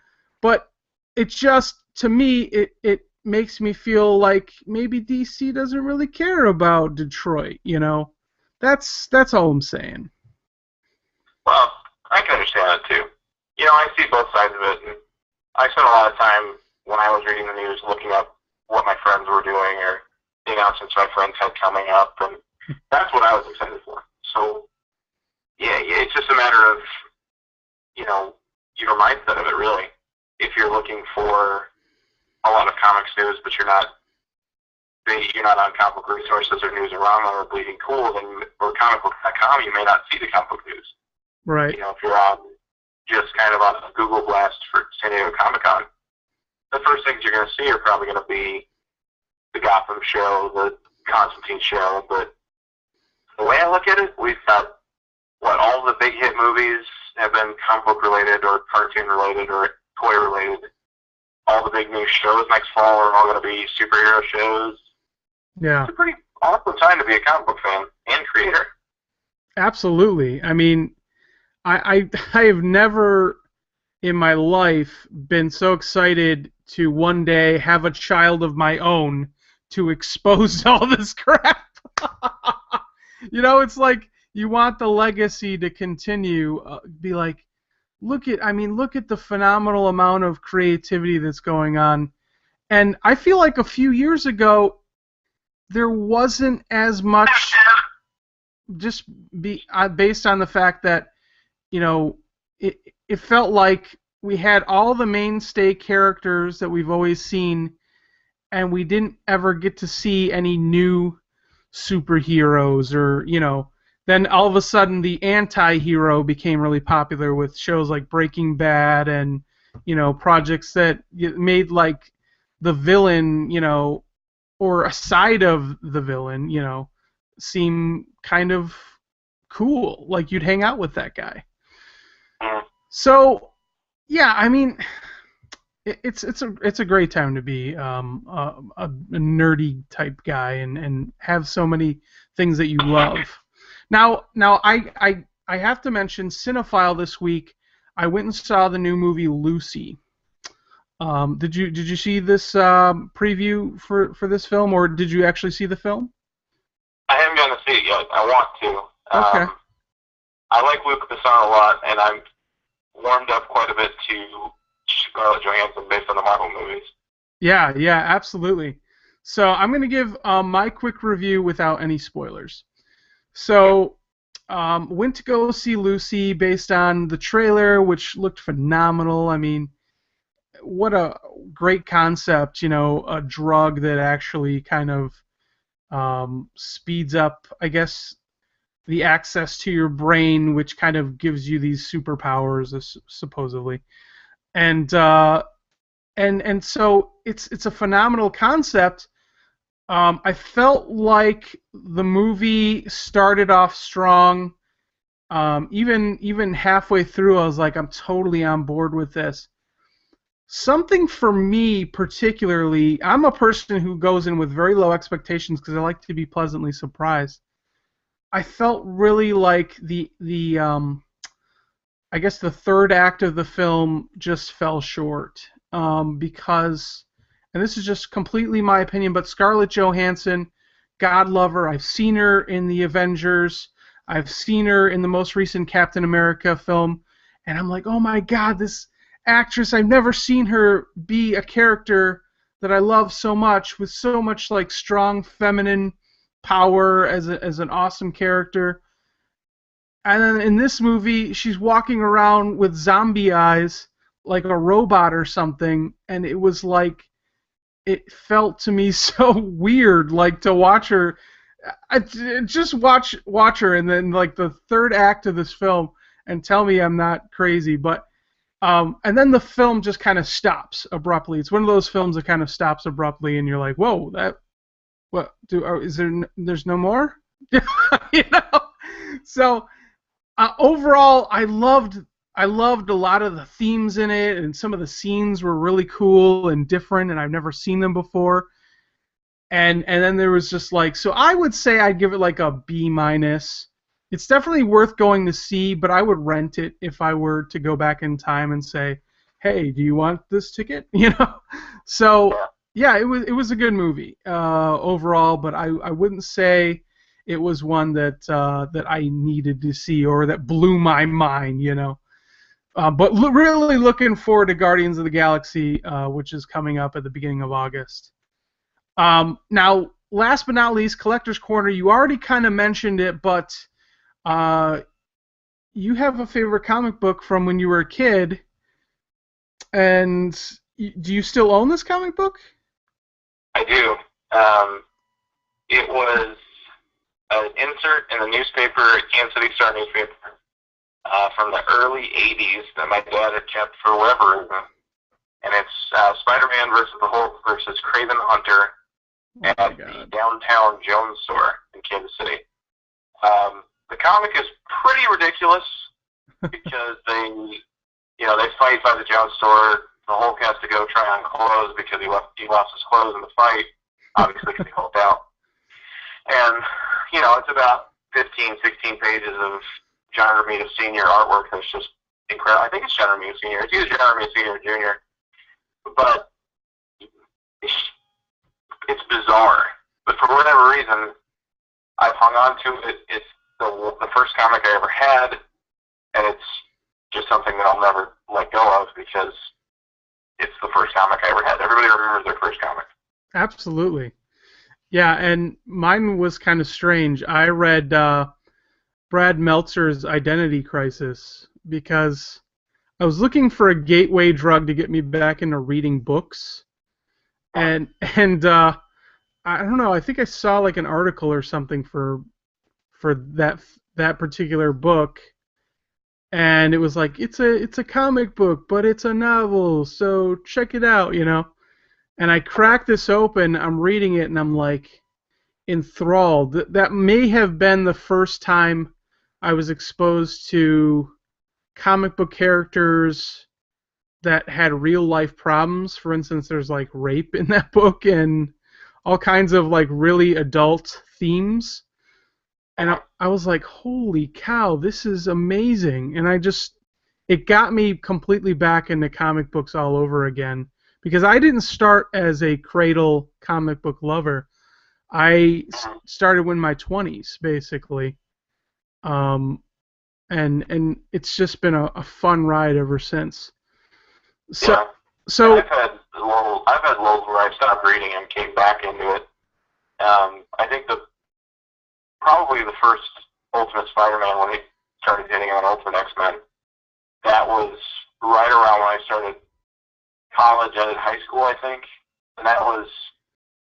but it just, to me, it makes me feel like maybe DC doesn't really care about Detroit, That's all I'm saying. Well, I can understand that too. I see both sides of it, and I spent a lot of time when I was reading the news looking up what my friends were doing or the announcements my friends had coming up, and that's what I was excited for. So, yeah, it's just a matter of, your mindset of it, really. If you're looking for a lot of comics news, but you're not on comic book resources or Newsarama or Bleeding Cool, or comicbook.com, you may not see the comic book news. Right. If you're on just kind of on a Google blast for San Diego Comic-Con, the first things you're going to see are probably going to be the Gotham show, the Constantine show, but the way I look at it, we've got, all the big hit movies have been comic book related or cartoon related or toy related. All the big new shows next fall are all going to be superhero shows. Yeah. It's a pretty awesome time to be a comic book fan and creator. Absolutely. I mean, I have never in my life been so excited to one day have a child of my own to expose all this crap. It's like you want the legacy to continue. Be like, look at the phenomenal amount of creativity that's going on. And I feel like a few years ago, there wasn't as much, just based on the fact that, it felt like we had all the mainstay characters that we've always seen, and we didn't ever get to see any new superheroes, or, then all of a sudden the anti-hero became really popular with shows like Breaking Bad and, projects that made like the villain, or a side of the villain, seem kind of cool, like you'd hang out with that guy. So, yeah, I mean, it's a great time to be a nerdy type guy and have so many things that you love. Now I have to mention CineFile this week. I went and saw the new movie Lucy. Did you see this preview for this film, or did you actually see the film? I haven't gotten to see it yet. I want to. Okay. I like Luc Besson a lot, and I'm warmed up quite a bit to Scarlett Johansson based on the Marvel movies. Yeah, absolutely. So I'm going to give my quick review without any spoilers. So, went to go see Lucy based on the trailer, which looked phenomenal. I mean, what a great concept, a drug that actually kind of speeds up, I guess, the access to your brain, which kind of gives you these superpowers, supposedly. And so it's a phenomenal concept. I felt like the movie started off strong. Even halfway through, I was like, I'm totally on board with this. Something for me particularly, I'm a person who goes in with very low expectations because I like to be pleasantly surprised. I felt really like I guess the third act of the film just fell short because, and this is just completely my opinion, but Scarlett Johansson, God love her. I've seen her in the Avengers. I've seen her in the most recent Captain America film, and I'm like, oh my God, this actress, I've never seen her be a character that I love so much, with so much like strong feminine power as an awesome character. And then in this movie, she's walking around with zombie eyes like a robot or something, and it was like, it felt to me so weird, like, to watch her. Just watch her, and then like the third act of this film, and tell me I'm not crazy, but And then the film just kind of stops abruptly. It's one of those films that kind of stops abruptly, and you're like, "Whoa, is there? There's no more?" you know. So overall, I loved a lot of the themes in it, and some of the scenes were really cool and different, and I've never seen them before. And then there was just like, so I would say I'd give it like a B minus. It's definitely worth going to see, but I would rent it if I were to go back in time and say, hey, do you want this ticket? You know. So yeah, it was a good movie overall, but I wouldn't say it was one that that I needed to see or that blew my mind, you know. But really looking forward to Guardians of the Galaxy, which is coming up at the beginning of August. Now, last but not least, Collector's Corner. You already kind of mentioned it, but you have a favorite comic book from when you were a kid, and do you still own this comic book? I do. It was an insert in the newspaper, Kansas City Star newspaper, from the early 80s that my dad had kept for whatever reason. And it's Spider-Man versus the Hulk versus Kraven the Hunter at the downtown Jones store in Kansas City. The comic is pretty ridiculous because they fight by the Jones store. The Hulk has to go try on clothes because he lost his clothes in the fight, obviously because he hulked out. And, it's about 15, 16 pages of John Romita Sr. artwork that's just incredible. I think it's John Romita Sr. It's either John Romita Sr. or Jr. But it's bizarre. But for whatever reason, I've hung on to it. It's the first comic I ever had, and it's just something that I'll never let go of because it's the first comic I ever had. Everybody remembers their first comic. Absolutely. Yeah, and mine was kind of strange. I read Brad Meltzer's Identity Crisis because I was looking for a gateway drug to get me back into reading books. And I don't know, I think I saw like an article or something for that particular book, and it was like it's a comic book, but it's a novel, so check it out, you know. And I cracked this open, I'm reading it, and I'm like enthralled. That may have been the first time I was exposed to comic book characters that had real life problems. For instance, there's like rape in that book and all kinds of like really adult themes. And I was like, holy cow, this is amazing. And it got me completely back into comic books all over again. Because I didn't start as a cradle comic book lover. I started in my 20s, basically. And it's just been a fun ride ever since. So I've had lulls where I stopped reading and came back into it. I think probably the first Ultimate Spider-Man when they started hitting on Ultimate X-Men, that was right around when I started college and in high school, I think. And that was,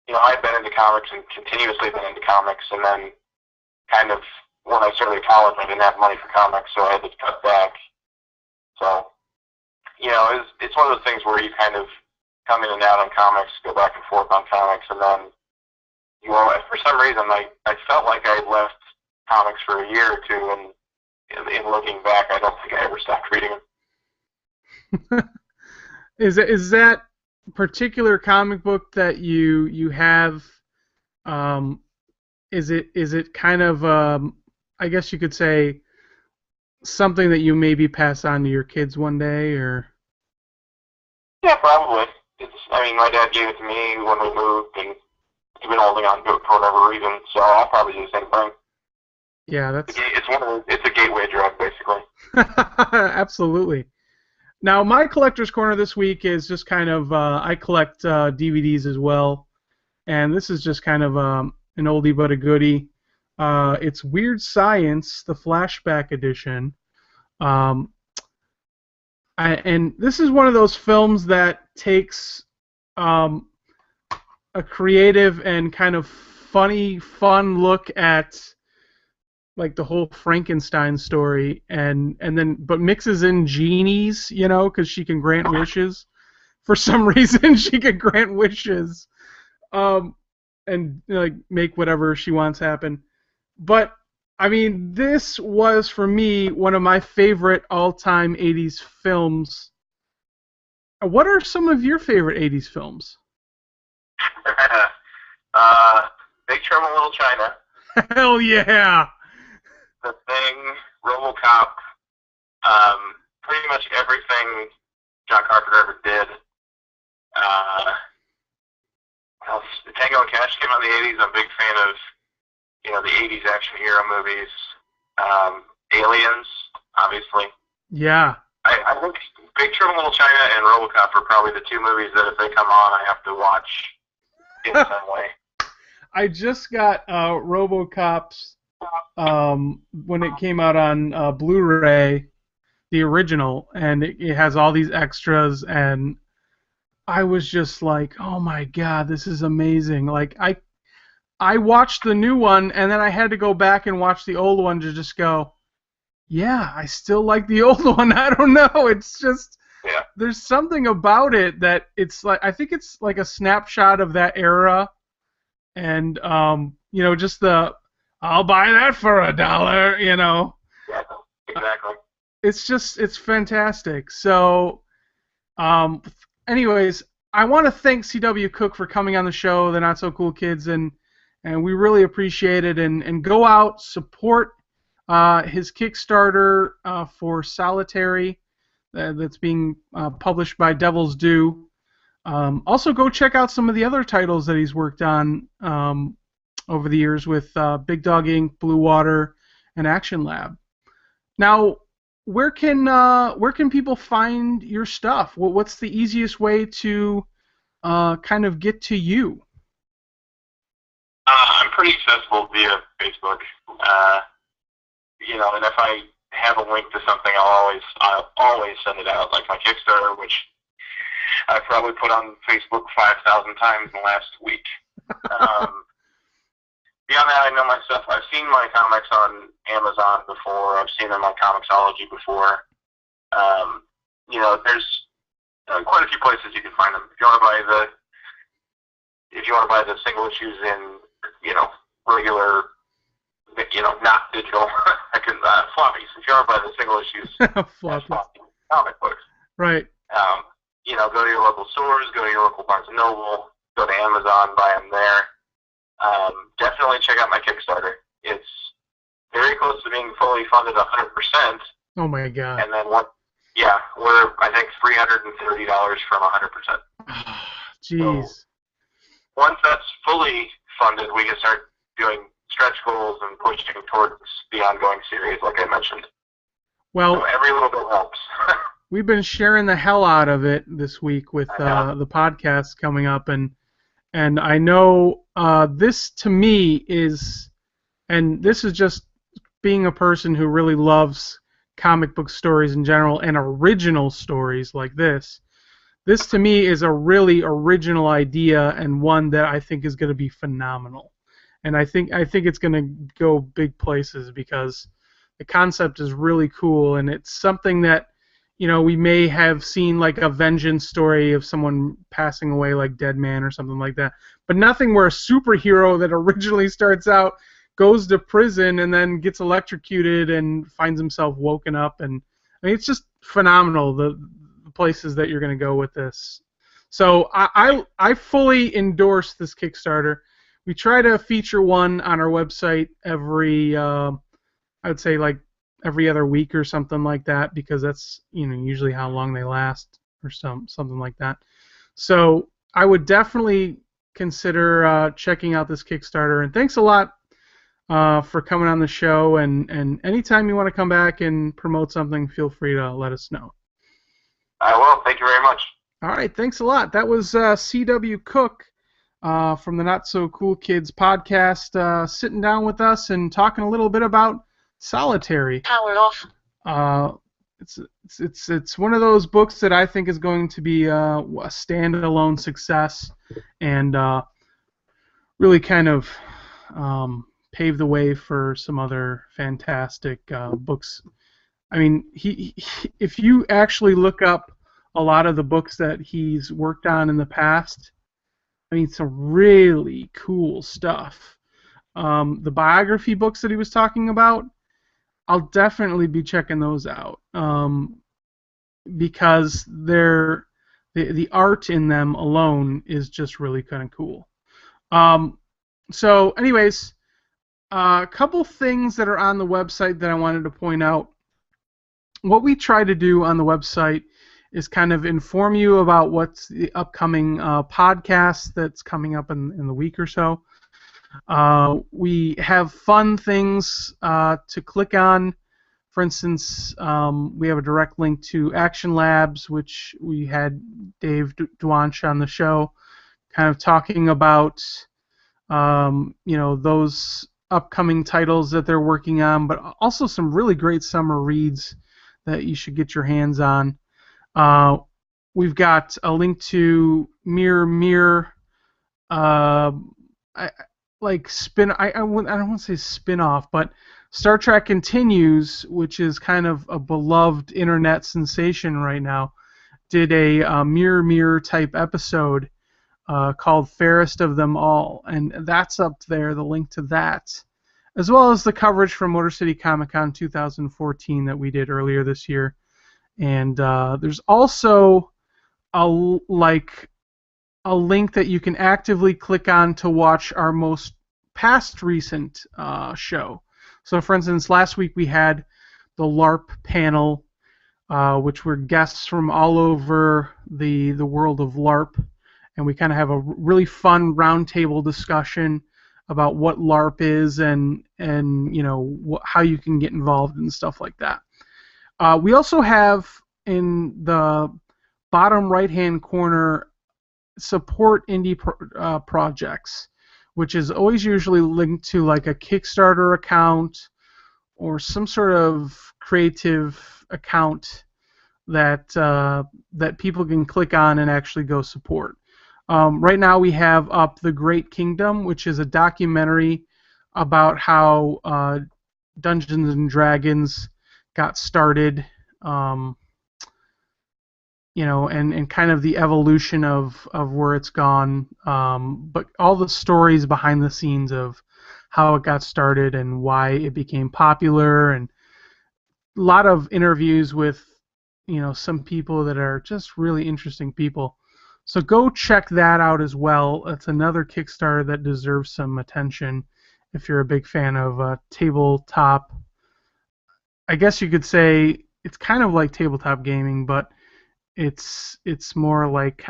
I'd been into comics and continuously been into comics, and then kind of when I started college, I didn't have money for comics, so I had to cut back. So, it's one of those things where you kind of come in and out on comics, go back and forth on comics, and then, for some reason, I felt like I had left comics for a year or two, and in looking back, I don't think I ever stopped reading them. Is that particular comic book that you have? Is it kind of I guess you could say something that you maybe pass on to your kids one day, or? Yeah, probably. My dad gave it to me when we moved, and he's been holding on to it for whatever reason. So I'll probably do the same thing. Yeah, it's a gateway drug, basically. Absolutely. Now, my collector's corner this week is just kind of, I collect DVDs as well, and this is just kind of an oldie but a goodie. It's Weird Science, the Flashback edition. And this is one of those films that takes a creative and kind of fun look at like the whole Frankenstein story, and then but mixes in genies, you know, because she can grant wishes. For some reason, she can grant wishes, and like make whatever she wants happen. But I mean, this was for me one of my favorite all-time '80s films. What are some of your favorite '80s films? Big Trouble in Little China. Hell yeah! The Thing, RoboCop, pretty much everything John Carpenter ever did. What else? Tango and Cash came out in the '80s. I'm a big fan of, the '80s action hero movies. Aliens, obviously. Yeah. I think Big Trouble in Little China and RoboCop are probably the two movies that if they come on, I have to watch in some way. I just got RoboCop's when it came out on Blu-ray, the original, and it has all these extras, and I was just like, oh my god, this is amazing. Like I watched the new one, and then I had to go back and watch the old one to just go, yeah, I still like the old one. I don't know. It's just, there's something about it that it's like, I think it's like a snapshot of that era. And, just I'll buy that for $1, Yeah, exactly. It's fantastic. So, anyways, I want to thank C.W. Cook for coming on the show, the Not So Cool Kids, and we really appreciate it. And go out, support his Kickstarter for Solitary that's being published by Devil's Due. Also, go check out some of the other titles that he's worked on over the years with Big Dog Inc., Blue Water, and Action Lab. Now, where can people find your stuff? What's the easiest way to kind of get to you? I'm pretty accessible via Facebook. And if I have a link to something, I'll always send it out. Like my Kickstarter, which I've probably put on Facebook 5,000 times in the last week. Beyond that, I know my stuff. I've seen my comics on Amazon before. I've seen them on Comixology before. There's quite a few places you can find them. If you want to buy the single issues in, regular, not digital, floppies. If you want to buy the single issues, floppy comic books. Right. Go to your local stores, go to your local Barnes & Noble, go to Amazon, buy them there. Definitely check out my Kickstarter. It's very close to being fully funded 100%. Oh my god. And then we're, I think, $330 from 100%. Jeez. So, once that's fully funded, we can start doing stretch goals and pushing towards the ongoing series, like I mentioned. Well, so every little bit helps. We've been sharing the hell out of it this week with the podcast coming up, and I know this to me is, and this is just being a person who really loves comic book stories in general and original stories like this. This to me is a really original idea and one that I think is going to be phenomenal, and I think it's going to go big places because the concept is really cool, and it's something that we may have seen like a vengeance story of someone passing away like Dead Man or something like that, but nothing where a superhero that originally starts out goes to prison and then gets electrocuted and finds himself woken up, and I mean it's just phenomenal the places that you're going to go with this. So I fully endorse this Kickstarter. We try to feature one on our website every I would say like every other week or something like that, because that's usually how long they last or something like that. So I would definitely consider checking out this Kickstarter, and thanks a lot for coming on the show, and anytime you want to come back and promote something, feel free to let us know. I will. Thank you very much. All right, thanks a lot. That was C.W. Cook from the Not So Cool Kids podcast sitting down with us and talking a little bit about Solitary. Power off. It's one of those books that I think is going to be a standalone success, and really kind of paved the way for some other fantastic books. I mean, if you actually look up a lot of the books that he's worked on in the past, I mean, some really cool stuff. The biography books that he was talking about, I'll definitely be checking those out because the art in them alone is just really kind of cool. So, anyways, a couple things that are on the website that I wanted to point out. What we try to do on the website is kind of inform you about what's the upcoming podcast that's coming up in the week or so. We have fun things to click on. For instance, we have a direct link to Action Labs, which we had Dave Dwanch on the show, kind of talking about those upcoming titles that they're working on, but also some really great summer reads that you should get your hands on. We've got a link to Mirror. I don't want to say spin-off, but Star Trek Continues, which is kind of a beloved internet sensation right now, did a Mirror type episode called Fairest of Them All, and that's up there, the link to that, as well as the coverage from Motor City Comic Con 2014 that we did earlier this year. And there's also a link that you can actively click on to watch our most past recent show. So, for instance, last week we had the Larp Panel, which were guests from all over the world of LARP, and we kind of have a really fun roundtable discussion about what LARP is and how you can get involved and stuff like that. We also have in the bottom right-hand corner support indie projects, which is always usually linked to like a Kickstarter account or some sort of creative account that people can click on and actually go support. Right now we have up The Great Kingdom, which is a documentary about how Dungeons and Dragons got started, and kind of the evolution of where it's gone, but all the stories behind the scenes of how it got started and why it became popular, and a lot of interviews with some people that are just really interesting people. So go check that out as well. It's another Kickstarter that deserves some attention if you're a big fan of tabletop. I guess you could say it's kind of like tabletop gaming, but it's more like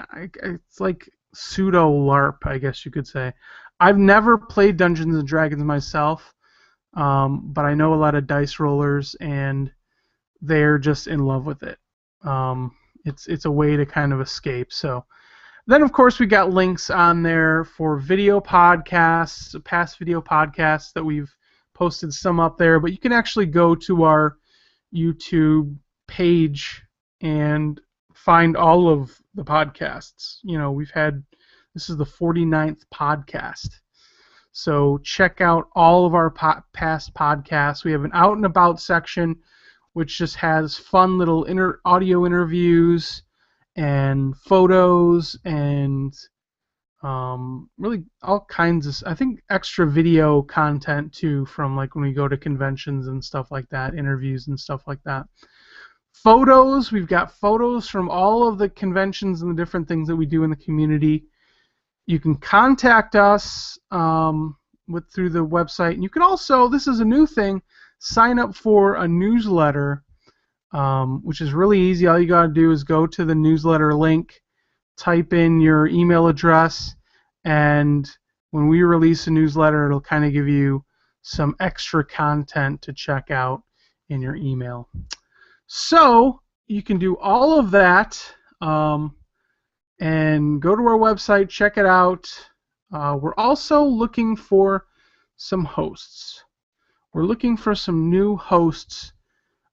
pseudo LARP, I guess you could say. I've never played Dungeons and Dragons myself, but I know a lot of dice rollers, and they're just in love with it. It's a way to kind of escape. So then, of course, we got links on there for video podcasts, past video podcasts that we've posted some up there, but you can actually go to our YouTube page and find all of the podcasts. This is the 49th podcast. So check out all of our past podcasts. We have an Out and About section, which just has fun little audio interviews and photos and really all kinds of, I think, extra video content too, from like when we go to conventions and stuff like that, interviews and stuff like that. Photos, we've got photos from all of the conventions and the different things that we do in the community. You can contact us through the website, and you can also, this is a new thing, sign up for a newsletter, which is really easy. All you got to do is go to the newsletter link, type in your email address, and when we release a newsletter, it'll kind of give you some extra content to check out in your email. So you can do all of that and go to our website, check it out. We're also looking for some hosts. We're looking for some new hosts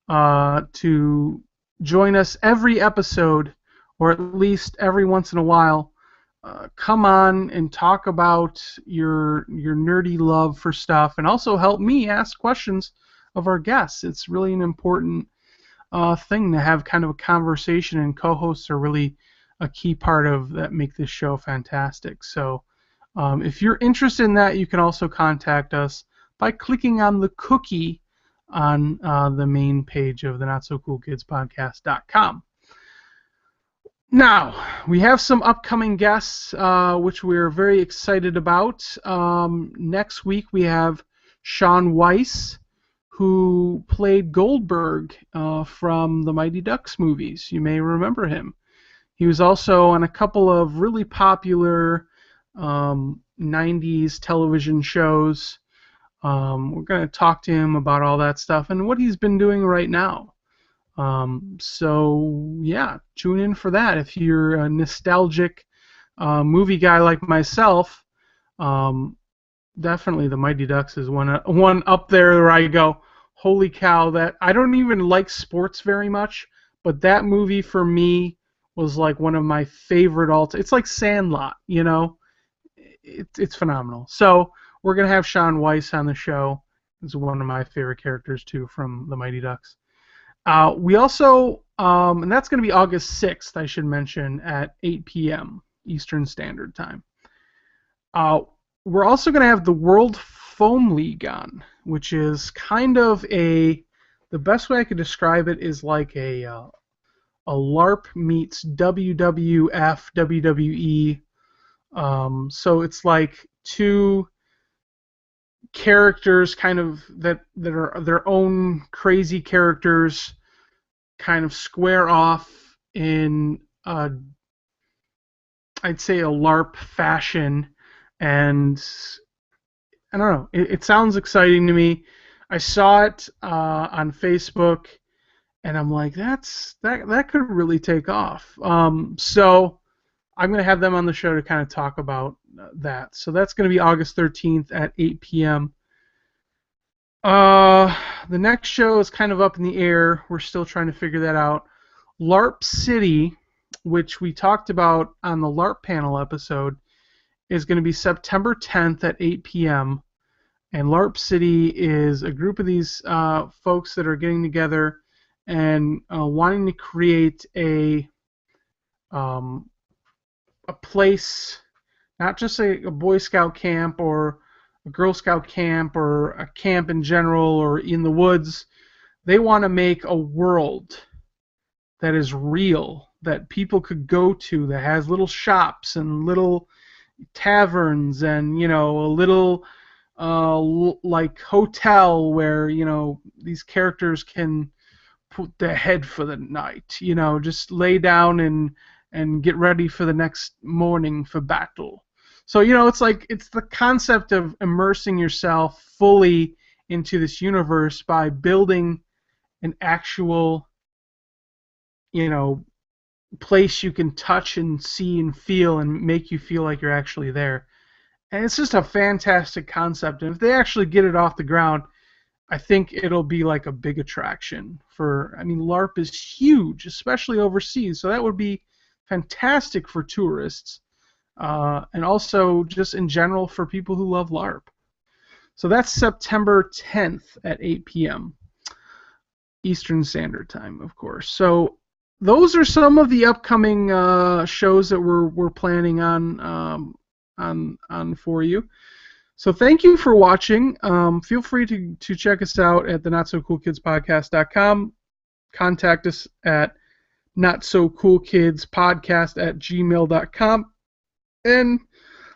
to join us every episode, or at least every once in a while, come on and talk about your nerdy love for stuff, and also help me ask questions of our guests. It's really an important thing to have kind of a conversation, and co-hosts are really a key part of that, make this show fantastic. So if you're interested in that, you can also contact us by clicking on the cookie on the main page of the NotSoCoolKidsPodcast.com. Now, we have some upcoming guests, which we're very excited about. Next week, we have Sean Weiss, who played Goldberg from the Mighty Ducks movies. You may remember him. He was also on a couple of really popular 90s television shows. We're going to talk to him about all that stuff and what he's been doing right now. So yeah, tune in for that. If you're a nostalgic movie guy like myself, definitely the Mighty Ducks is one up there where I go, holy cow! That I don't even like sports very much, but that movie for me was like one of my favorite It's like Sandlot, you know. It's phenomenal. So we're gonna have Sean Weiss on the show. He's one of my favorite characters too from the Mighty Ducks. We also, and that's going to be August 6th, I should mention, at 8 p.m. Eastern Standard Time. We're also going to have the World Foam League on, which is kind of the best way I could describe it is like a LARP meets WWF, WWE. So it's like two characters kind of that are their own crazy characters kind of square off in I'd say a LARP fashion, and I don't know, it sounds exciting to me. I saw it on Facebook and I'm like, that could really take off. So I'm going to have them on the show to kind of talk about that. So that's going to be August 13th at 8 p.m. The next show is kind of up in the air. We're still trying to figure that out. Larp City, which we talked about on the Larp Panel episode, is going to be September 10th at 8 p.m. And Larp City is a group of these folks that are getting together and wanting to create a place, not just a Boy Scout camp or a Girl Scout camp or a camp in general or in the woods. They want to make a world that is real, that people could go to, that has little shops and little taverns and, you know, a little like hotel where, you know, these characters can put their head for the night, you know, just lay down and get ready for the next morning for battle. So, you know, it's the concept of immersing yourself fully into this universe by building an actual, you know, place you can touch and see and feel and make you feel like you're actually there. And it's just a fantastic concept. And if they actually get it off the ground, I think it'll be like a big attraction LARP is huge, especially overseas. So that would be fantastic for tourists, and also just in general for people who love LARP. So that's September 10th at 8 p.m. Eastern Standard Time, of course. So those are some of the upcoming shows that we're planning on for you. So thank you for watching. Feel free to check us out at the NotSoCoolKidsPodcast.com. Contact us at NotSoCoolKidsPodcast@gmail.com, and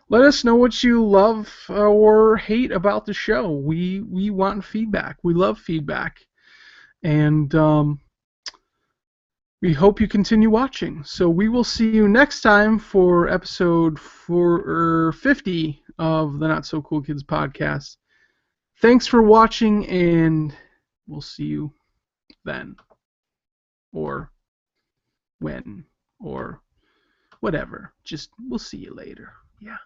let us know what you love or hate about the show. We want feedback. We love feedback, and we hope you continue watching. So we will see you next time for episode 50 of the Not So Cool Kids podcast. Thanks for watching, and we'll see you then, or when, or whatever. Just we'll see you later. Yeah.